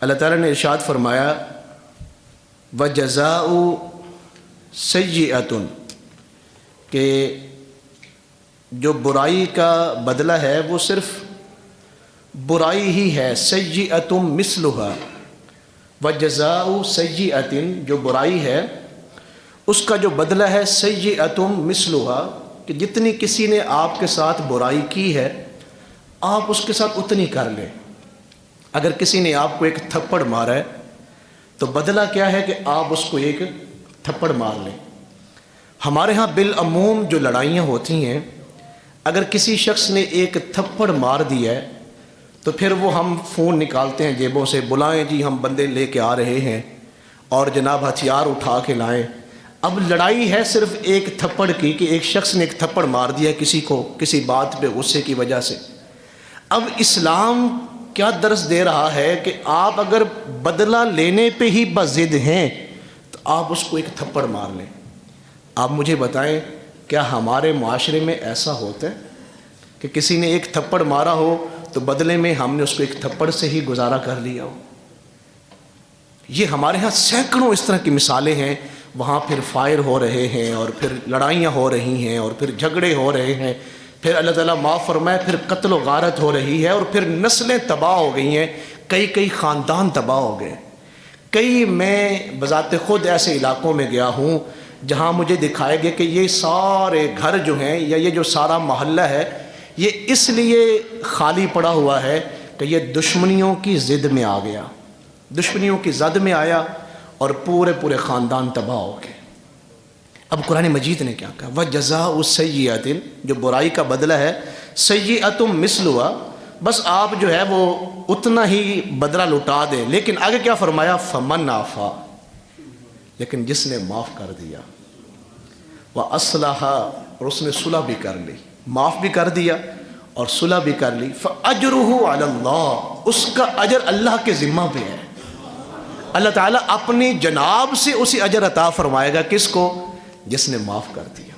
اللہ تعالیٰ نے ارشاد فرمایا وَجَزَاءُ سَيِّئَةٌ کہ جو برائی کا بدلہ ہے وہ صرف برائی ہی ہے. سَيِّئَةٌ مِثْلُهَا وَجَزَاءُ سَيِّئَةٍ جو برائی ہے اس کا جو بدلہ ہے سَيِّئَةٌ مِثْلُهَا کہ جتنی کسی نے آپ کے ساتھ برائی کی ہے آپ اس کے ساتھ اتنی کر لیں. اگر کسی نے آپ کو ایک تھپڑ مارا ہے تو بدلہ کیا ہے کہ آپ اس کو ایک تھپڑ مار لیں. ہمارے ہاں بالعموم جو لڑائیاں ہوتی ہیں اگر کسی شخص نے ایک تھپڑ مار دیا ہے تو پھر وہ ہم فون نکالتے ہیں جیبوں سے، بلائیں جی ہم بندے لے کے آ رہے ہیں اور جناب ہتھیار اٹھا کے لائیں. اب لڑائی ہے صرف ایک تھپڑ کی کہ ایک شخص نے ایک تھپڑ مار دیا کسی کو کسی بات پہ غصے کی وجہ سے. اب اسلام کیا درس دے رہا ہے کہ آپ اگر بدلہ لینے پہ ہی بضد ہیں تو آپ اس کو ایک تھپڑ مار لیں. آپ مجھے بتائیں کیا ہمارے معاشرے میں ایسا ہوتا ہے کہ کسی نے ایک تھپڑ مارا ہو تو بدلے میں ہم نے اس کو ایک تھپڑ سے ہی گزارا کر لیا ہو؟ یہ ہمارے ہاں سینکڑوں اس طرح کی مثالیں ہیں. وہاں پھر فائر ہو رہے ہیں اور پھر لڑائیاں ہو رہی ہیں اور پھر جھگڑے ہو رہے ہیں، پھر اللہ تعالیٰ معاف فرمائے پھر قتل و غارت ہو رہی ہے اور پھر نسلیں تباہ ہو گئی ہیں، کئی خاندان تباہ ہو گئے. میں بذات خود ایسے علاقوں میں گیا ہوں جہاں مجھے دکھائے گئے کہ یہ سارے گھر جو ہیں یا یہ جو سارا محلہ ہے یہ اس لیے خالی پڑا ہوا ہے کہ یہ دشمنیوں کی زد میں آ گیا، دشمنیوں کی زد میں آیا اور پورے خاندان تباہ ہو گئے. اب قرآن مجید نے کیا کہا وَجَزَاءُ سَيِّئَةٍ جو برائی کا بدلہ ہے سَيِّئَةٌ مِثْلُهَا بس آپ جو ہے وہ اتنا ہی بدلہ لٹا دیں. لیکن آگے کیا فرمایا فَمَنْ عَفَا لیکن جس نے معاف کر دیا وَأَصْلَحَ اور اس نے صلح بھی کر لی، معاف بھی کر دیا اور صلح بھی کر لی فَأَجْرُهُ عَلَى اللَّهِ اس کا اجر اللہ کے ذمہ پہ ہے. اللہ تعالیٰ اپنی جناب سے اسی اجر عطا فرمائے گا کس کو؟ جس نے معاف کر دیا.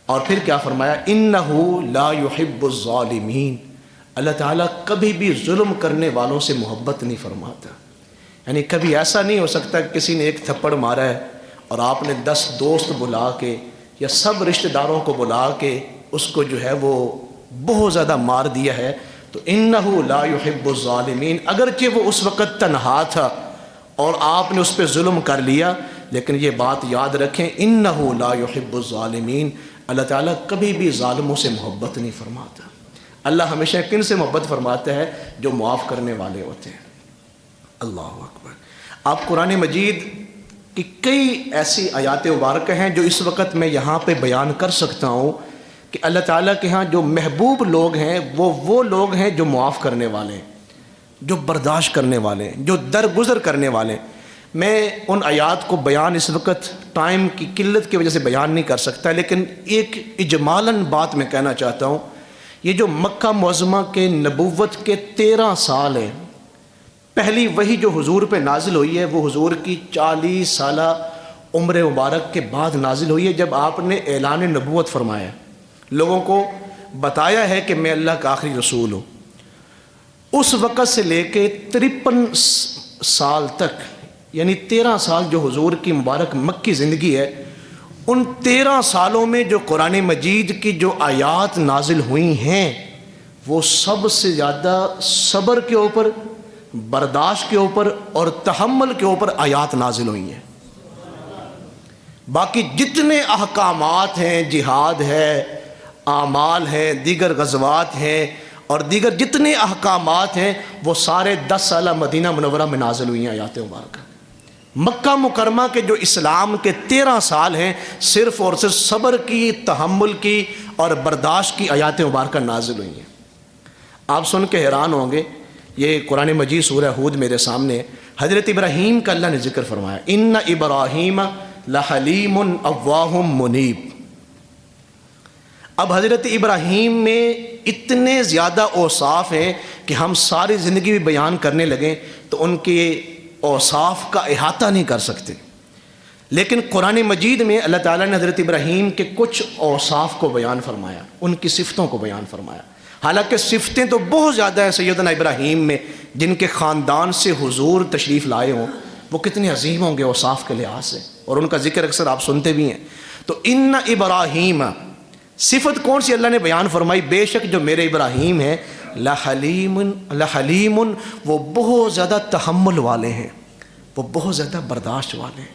اور پھر کیا فرمایا اِنَّهُ لَا يُحِبُّ الظَّالِمِينَ اللہ تعالیٰ کبھی بھی ظلم کرنے والوں سے محبت نہیں فرماتا. یعنی کبھی ایسا نہیں ہو سکتا کہ کسی نے ایک تھپڑ مارا ہے اور آپ نے 10 دوست بلا کے یا سب رشتہ داروں کو بلا کے اس کو جو ہے وہ بہت زیادہ مار دیا ہے. تو اِنَّهُ لَا يُحِبُّ الظَّالِمِينَ اگرچہ وہ اس وقت تنہا تھا اور آپ نے اس پہ ظلم کر لیا لیکن یہ بات یاد رکھیں اِنَّهُ لَا يُحِبُّ الظَّالِمِينَ اللہ تعالیٰ کبھی بھی ظالموں سے محبت نہیں فرماتا. اللہ ہمیشہ کن سے محبت فرماتا ہے؟ جو معاف کرنے والے ہوتے ہیں. اللہ اکبر. آپ قرآن مجید کی کئی ایسی آیات مبارکہ ہیں جو اس وقت میں یہاں پہ بیان کر سکتا ہوں کہ اللہ تعالیٰ کے ہاں جو محبوب لوگ ہیں وہ لوگ ہیں جو معاف کرنے والے ہیں، جو برداشت کرنے والے ہیں، جو درگزر کرنے والے. میں ان آیات کو بیان اس وقت ٹائم کی قلت کی وجہ سے بیان نہیں کر سکتا لیکن ایک اجمالاً بات میں کہنا چاہتا ہوں. یہ جو مکہ معظمہ کے نبوت کے 13 سال ہیں، پہلی وحی جو حضور پہ نازل ہوئی ہے وہ حضور کی 40 سالہ عمر مبارک کے بعد نازل ہوئی ہے جب آپ نے اعلان نبوت فرمایا، لوگوں کو بتایا ہے کہ میں اللہ کا آخری رسول ہوں. اس وقت سے لے کے 53 سال تک یعنی 13 سال جو حضور کی مبارک مکی زندگی ہے ان 13 سالوں میں جو قرآن مجید کی جو آیات نازل ہوئی ہیں وہ سب سے زیادہ صبر کے اوپر، برداشت کے اوپر اور تحمل کے اوپر آیات نازل ہوئی ہیں. باقی جتنے احکامات ہیں، جہاد ہے، اعمال ہیں، دیگر غزوات ہیں اور دیگر جتنے احکامات ہیں وہ سارے 10 سالہ مدینہ منورہ میں نازل ہوئی ہیں آیات مبارکہ. مکہ مکرمہ کے جو اسلام کے 13 سال ہیں صرف اور صرف صبر کی، تحمل کی اور برداشت کی آیات مبارکہ نازل ہوئی ہیں. آپ سن کے حیران ہوں گے، یہ قرآن مجید سورہ ہود میرے سامنے ہے. حضرت ابراہیم کا اللہ نے ذکر فرمایا ان ابراہیم لحلیم اواہ منیب. اب حضرت ابراہیم میں اتنے زیادہ اوصاف ہیں کہ ہم ساری زندگی بھی بیان کرنے لگیں تو ان کے اوصاف کا احاطہ نہیں کر سکتے. لیکن قرآن مجید میں اللہ تعالیٰ نے حضرت ابراہیم کے کچھ اوصاف کو بیان فرمایا، ان کی صفتوں کو بیان فرمایا. حالانکہ صفتیں تو بہت زیادہ ہیں سیدنا ابراہیم میں، جن کے خاندان سے حضور تشریف لائے ہوں وہ کتنے عظیم ہوں گے اوصاف کے لحاظ سے، اور ان کا ذکر اکثر آپ سنتے بھی ہیں۔ تو ان ابراہیم، صفت کون سی اللہ نے بیان فرمائی؟ بے شک جو میرے ابراہیم ہیں، لحلیم، وہ بہت زیادہ تحمل والے ہیں، وہ بہت زیادہ برداشت والے ہیں۔